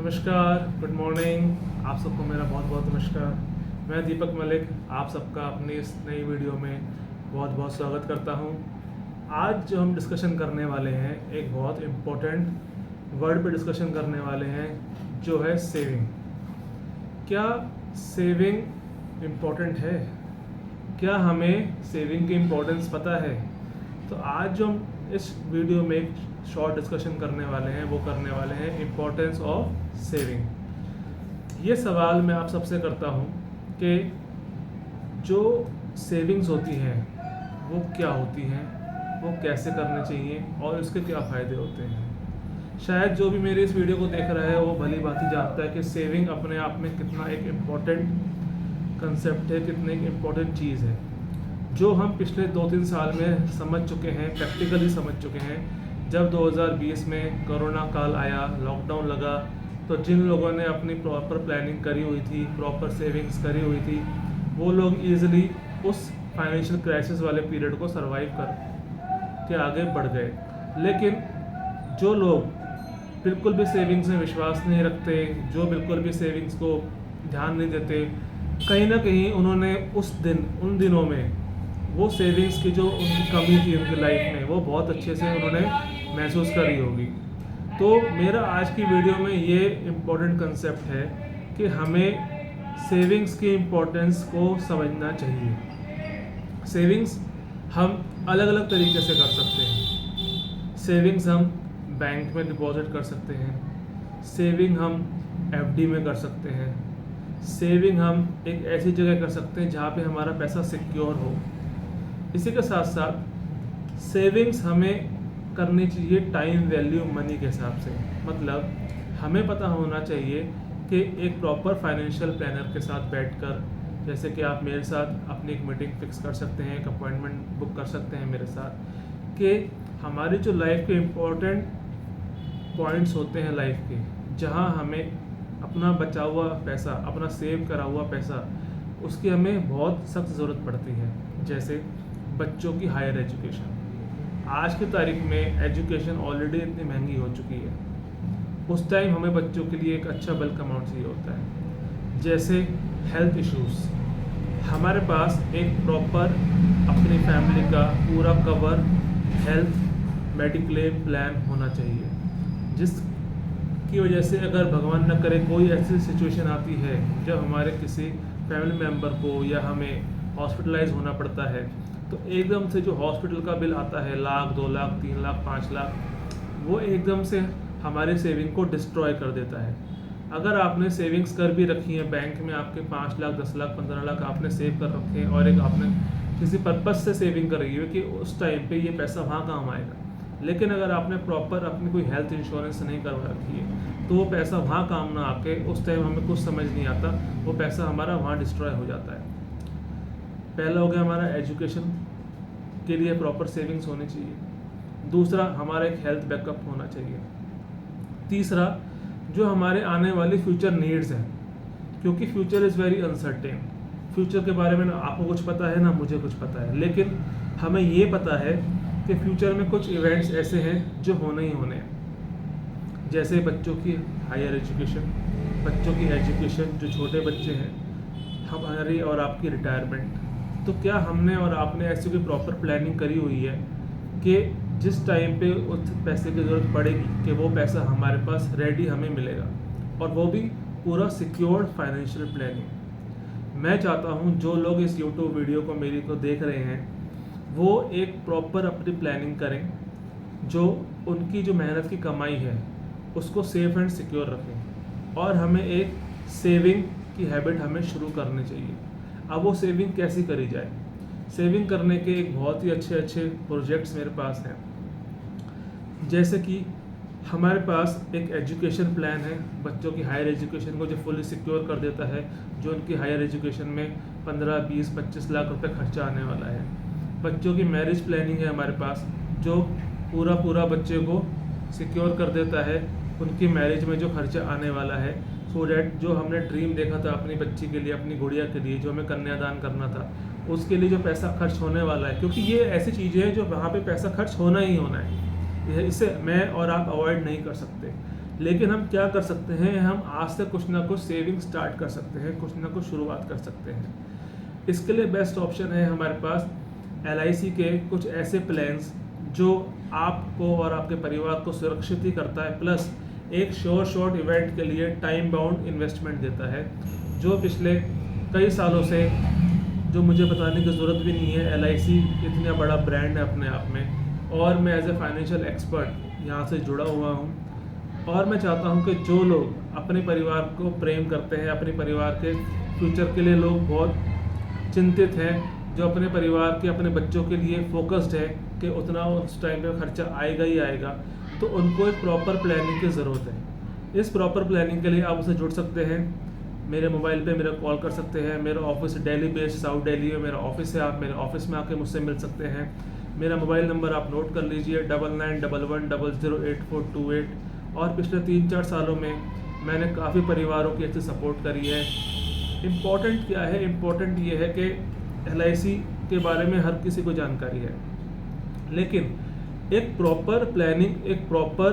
नमस्कार, good morning. आप सबको मेरा बहुत बहुत नमस्कार। मैं दीपक मलिक आप सबका अपनी इस नई वीडियो में बहुत बहुत स्वागत करता हूं। आज जो हम डिस्कशन करने वाले हैं, एक बहुत इम्पोर्टेंट वर्ड पे डिस्कशन करने वाले हैं, जो है सेविंग। क्या सेविंग इम्पोर्टेंट है? क्या हमें सेविंग की इम्पोर्टेंस पता है? तो आज जो हम इस वीडियो में एक शॉर्ट डिस्कशन करने वाले हैं, वो करने वाले हैं इम्पोर्टेंस ऑफ सेविंग। ये सवाल मैं आप सबसे करता हूँ कि जो सेविंग्स होती हैं वो क्या होती हैं, वो कैसे करने चाहिए और उसके क्या फ़ायदे होते हैं। शायद जो भी मेरे इस वीडियो को देख रहा है वो भली भांति जानता है कि सेविंग अपने आप में कितना एक इम्पॉर्टेंट कंसेप्ट है, कितनी एक इम्पॉर्टेंट चीज़ है, जो हम पिछले 2-3 साल में समझ चुके हैं, प्रैक्टिकली समझ चुके हैं। जब 2020 में कोरोना काल आया, लॉकडाउन लगा, तो जिन लोगों ने अपनी प्रॉपर प्लानिंग करी हुई थी, प्रॉपर सेविंग्स करी हुई थी, वो लोग ईजिली उस फाइनेंशियल क्राइसिस वाले पीरियड को सरवाइव कर के आगे बढ़ गए। लेकिन जो लोग बिल्कुल भी सेविंग्स में विश्वास नहीं रखते, जो बिल्कुल भी सेविंग्स को ध्यान नहीं देते, कहीं ना कहीं उन्होंने उन दिनों में वो सेविंग्स की जो उनकी कमी थी उनकी लाइफ में, वो बहुत अच्छे से उन्होंने महसूस करी होगी। तो मेरा आज की वीडियो में ये इम्पोर्टेंट कंसेप्ट है कि हमें सेविंग्स की इम्पोर्टेंस को समझना चाहिए। सेविंग्स हम अलग अलग तरीके से कर सकते हैं। सेविंग्स हम बैंक में डिपॉजिट कर सकते हैं, सेविंग हम एफडी में कर सकते हैं, सेविंग हम एक ऐसी जगह कर सकते हैं जहाँ पे हमारा पैसा सिक्योर हो। इसी के साथ साथ सेविंग्स हमें करनी चाहिए टाइम वैल्यू मनी के हिसाब से। मतलब हमें पता होना चाहिए कि एक प्रॉपर फाइनेंशियल प्लानर के साथ बैठकर, जैसे कि आप मेरे साथ अपनी एक मीटिंग फिक्स कर सकते हैं, एक अपॉइंटमेंट बुक कर सकते हैं मेरे साथ, कि हमारी जो लाइफ के इम्पोर्टेंट पॉइंट्स होते हैं लाइफ के, जहां हमें अपना बचा हुआ पैसा, अपना सेव करा हुआ पैसा, उसकी हमें बहुत सख्त ज़रूरत पड़ती है। जैसे बच्चों की हायर एजुकेशन। आज की तारीख में एजुकेशन ऑलरेडी इतनी महंगी हो चुकी है, उस टाइम हमें बच्चों के लिए एक अच्छा बल्क अमाउंट चाहिए होता है। जैसे हेल्थ इश्यूज़, हमारे पास एक प्रॉपर अपनी फैमिली का पूरा कवर हेल्थ मेडिक्लेम प्लान होना चाहिए, जिसकी वजह से अगर भगवान न करे कोई ऐसी सिचुएशन आती है जब हमारे किसी फैमिली मेम्बर को या हमें हॉस्पिटलाइज होना पड़ता है, तो एकदम से जो हॉस्पिटल का बिल आता है 1 लाख, 2 लाख, 3 लाख, 5 लाख, वो एकदम से हमारी सेविंग को डिस्ट्रॉय कर देता है। अगर आपने सेविंग्स कर भी रखी है बैंक में, आपके 5 लाख, 10 लाख, 15 लाख आपने सेव कर रखे हैं और एक आपने किसी पर्पज़ से सेविंग कर रही है कि उस टाइम पे ये पैसा वहाँ काम आएगा, लेकिन अगर आपने प्रॉपर अपनी कोई हेल्थ इंश्योरेंस नहीं करवा रखी है, तो वो पैसा वहाँ काम ना आके उस टाइम हमें कुछ समझ नहीं आता, वो पैसा हमारा वहाँ डिस्ट्रॉय हो जाता है। पहला हो गया हमारा एजुकेशन के लिए प्रॉपर सेविंग्स होनी चाहिए। दूसरा हमारा एक हेल्थ बैकअप होना चाहिए। तीसरा जो हमारे आने वाली फ्यूचर नीड्स हैं, क्योंकि future is very uncertain. Future के बारे में ना आपको कुछ पता है ना मुझे कुछ पता है, लेकिन हमें ये पता है कि फ्यूचर में कुछ इवेंट्स ऐसे हैं जो होने ही होने हैं। जैसे बच्चों की हायर एजुकेशन, बच्चों की एजुकेशन, जो छोटे बच्चे हैं, हमारी और आपकी रिटायरमेंट। तो क्या हमने और आपने ऐसी कोई प्रॉपर प्लानिंग करी हुई है कि जिस टाइम पे उस पैसे की ज़रूरत पड़ेगी कि वो पैसा हमारे पास रेडी हमें मिलेगा, और वो भी पूरा सिक्योर्ड फाइनेंशियल प्लानिंग। मैं चाहता हूँ जो लोग इस यूट्यूब वीडियो को मेरी को देख रहे हैं, वो एक प्रॉपर अपनी प्लानिंग करें, जो उनकी जो मेहनत की कमाई है उसको सेफ एंड सिक्योर रखें, और हमें एक सेविंग की हैबिट हमें शुरू करनी चाहिए। अब वो सेविंग कैसी करी जाए? सेविंग करने के एक बहुत ही अच्छे प्रोजेक्ट्स मेरे पास हैं। जैसे कि हमारे पास एक एजुकेशन प्लान है बच्चों की हायर एजुकेशन को, जो फुली सिक्योर कर देता है, जो उनकी हायर एजुकेशन में 15, 20, 25 लाख रुपए खर्चा आने वाला है। बच्चों की मैरिज प्लानिंग है हमारे पास, जो पूरा बच्चे को सिक्योर कर देता है उनकी मैरिज में जो खर्चा आने वाला है, सो डैट जो हमने ड्रीम देखा था अपनी बच्ची के लिए, अपनी गुड़िया के लिए, जो हमें कन्यादान करना था, उसके लिए जो पैसा खर्च होने वाला है, क्योंकि ये ऐसी चीज़ें हैं जो वहाँ पे पैसा खर्च होना ही होना है, इसे मैं और आप अवॉइड नहीं कर सकते। लेकिन हम क्या कर सकते हैं, हम आज से कुछ ना कुछ सेविंग स्टार्ट कर सकते हैं, कुछ ना कुछ शुरुआत कर सकते हैं। इसके लिए बेस्ट ऑप्शन है हमारे पास LIC के कुछ ऐसे प्लान्स जो आपको और आपके परिवार को सुरक्षित ही करता है, प्लस एक शॉर्ट इवेंट के लिए टाइम बाउंड इन्वेस्टमेंट देता है, जो पिछले कई सालों से, जो मुझे बताने की ज़रूरत भी नहीं है, LIC इतना बड़ा ब्रांड है अपने आप में, और मैं एज ए फाइनेंशियल एक्सपर्ट यहाँ से जुड़ा हुआ हूँ। और मैं चाहता हूँ कि जो लोग अपने परिवार को प्रेम करते हैं, अपने परिवार के फ्यूचर के लिए लोग बहुत चिंतित हैं, जो अपने परिवार के, अपने बच्चों के लिए फोकस्ड है कि उतना उस टाइम पे खर्चा आएगा ही आएगा, तो उनको एक प्रॉपर प्लानिंग की ज़रूरत है। इस प्रॉपर प्लानिंग के लिए आप उसे जुड़ सकते हैं, मेरे मोबाइल पे मेरा कॉल कर सकते हैं। मेरा office Delhi based south Delhi में मेरा ऑफिस है, आप मेरे ऑफिस में आके मुझसे मिल सकते हैं। मेरा मोबाइल नंबर आप नोट कर लीजिए 9911008428। और पिछले 3-4 सालों में मैंने काफ़ी परिवारों की अच्छी सपोर्ट करी है। इम्पॉर्टेंट क्या है, इम्पॉर्टेंट ये है कि LIC के बारे में हर किसी को जानकारी है, लेकिन एक प्रॉपर प्लानिंग, एक प्रॉपर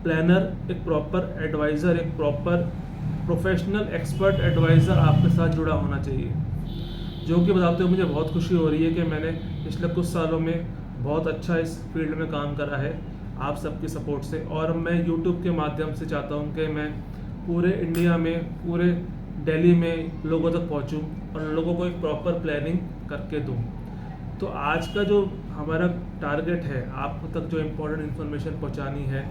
प्लानर, एक प्रॉपर एडवाइज़र, एक प्रॉपर प्रोफेशनल एक्सपर्ट एडवाइज़र आपके साथ जुड़ा होना चाहिए। जो कि बताते हुए मुझे बहुत खुशी हो रही है कि मैंने पिछले कुछ सालों में बहुत अच्छा इस फील्ड में काम करा है आप सबकी सपोर्ट से। और मैं YouTube के माध्यम से चाहता हूँ कि मैं पूरे इंडिया में, पूरे दिल्ली में लोगों तक पहुँचूँ और लोगों को एक प्रॉपर प्लानिंग करके दूँ। तो आज का जो हमारा टारगेट है, आप तक जो इम्पोर्टेंट इन्फॉर्मेशन पहुँचानी है,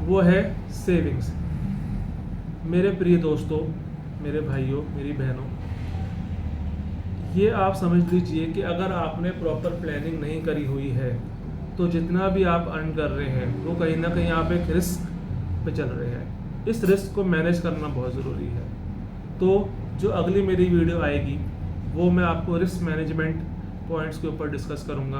वो है सेविंग्स। मेरे प्रिय दोस्तों, मेरे भाइयों, मेरी बहनों, ये आप समझ लीजिए कि अगर आपने प्रॉपर प्लानिंग नहीं करी हुई है तो जितना भी आप अर्न कर रहे हैं वो कहीं ना कहीं आप एक रिस्क पे चल रहे हैं। इस रिस्क को मैनेज करना बहुत ज़रूरी है। तो जो अगली मेरी वीडियो आएगी वो मैं आपको रिस्क मैनेजमेंट पॉइंट्स के ऊपर डिस्कस करूँगा।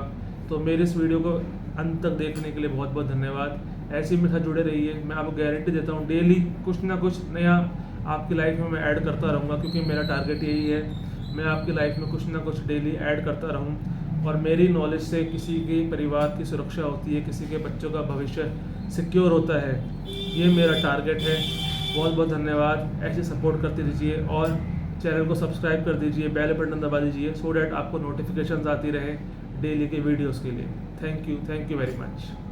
तो मेरे इस वीडियो को अंत तक देखने के लिए बहुत बहुत धन्यवाद। ऐसे ही मेरे साथ जुड़े रहिए। मैं आपको गारंटी देता हूँ डेली कुछ ना कुछ नया आपकी लाइफ में मैं ऐड करता रहूँगा, क्योंकि मेरा टारगेट यही है, मैं आपकी लाइफ में कुछ ना कुछ डेली ऐड करता रहूँ। और मेरी नॉलेज से किसी के परिवार की सुरक्षा होती है, किसी के बच्चों का भविष्य सिक्योर होता है, ये मेरा टारगेट है। बहुत बहुत धन्यवाद। ऐसे सपोर्ट करते रहिए और चैनल को सब्सक्राइब कर दीजिए, बेल बटन दबा दीजिए, सो डैट आपको नोटिफिकेशंस आती रहे डेली के वीडियोस के लिए। Thank you very much.